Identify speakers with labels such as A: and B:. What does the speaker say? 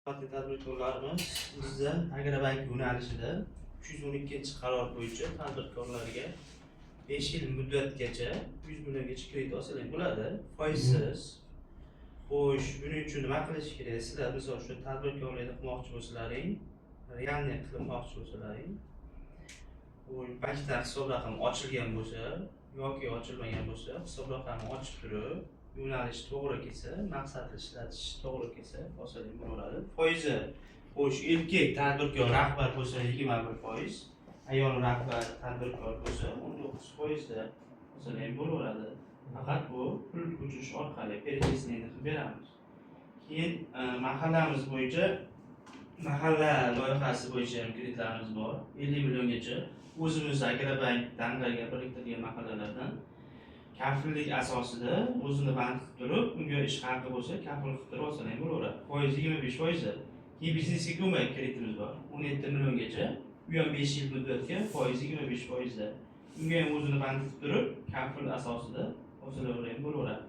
A: Tadbirkorlarimiz bizda Agrobank yo'nalishida 312 qaror bo'yicha tadbirkorlarga 5 yil muddatgacha 100 milliongacha kredit olsalar bo'ladi. Foizsiz. Xo'sh, buning uchun nima qilish kerak? Sizlar misol uchun tadbirkorlikni qilmoqchi bo'lsalaring, realniy qilmoqchi bo'lsalaring, bu bankda hisob raqami ochilgan bo'lsa yoki ochilmagan bo'lsa, hisob raqamni ochib turib, yo'nalish to'g'ri kelsa, maqsadni ishlatish to'g'ri kelsa, olsalar bo'laveradi. Foizi, xo'sh, erkak tadbirkor rahbar bo'lsa 21%, ayol rahbar tadbirkor bo'lsa 19% da olsalar bo'laveradi. Faqat bu pul ko'chirish orqali перечисленияni qilib beramiz. Keyin mahallamiz bo'yicha mahalla loyihasi bo'yicha ham kreditlarimiz bor. 50 milliongacha o'zimiz Agrobank danlarga biriktirgan mahallalardan kafillik asosida o'zini band qilib turib, unga ish haqi bo'lsa, kafil qilib turib olsalar bo'laveradi. Foizi 25%. Keyin biznesga ko'mak kreditimiz bor. 17 milliongacha, bu ham 5 yil muddatga, foizi 25%. Unga ham o'zini band qilib turib, kafil asosida olsalar bo'laveradi.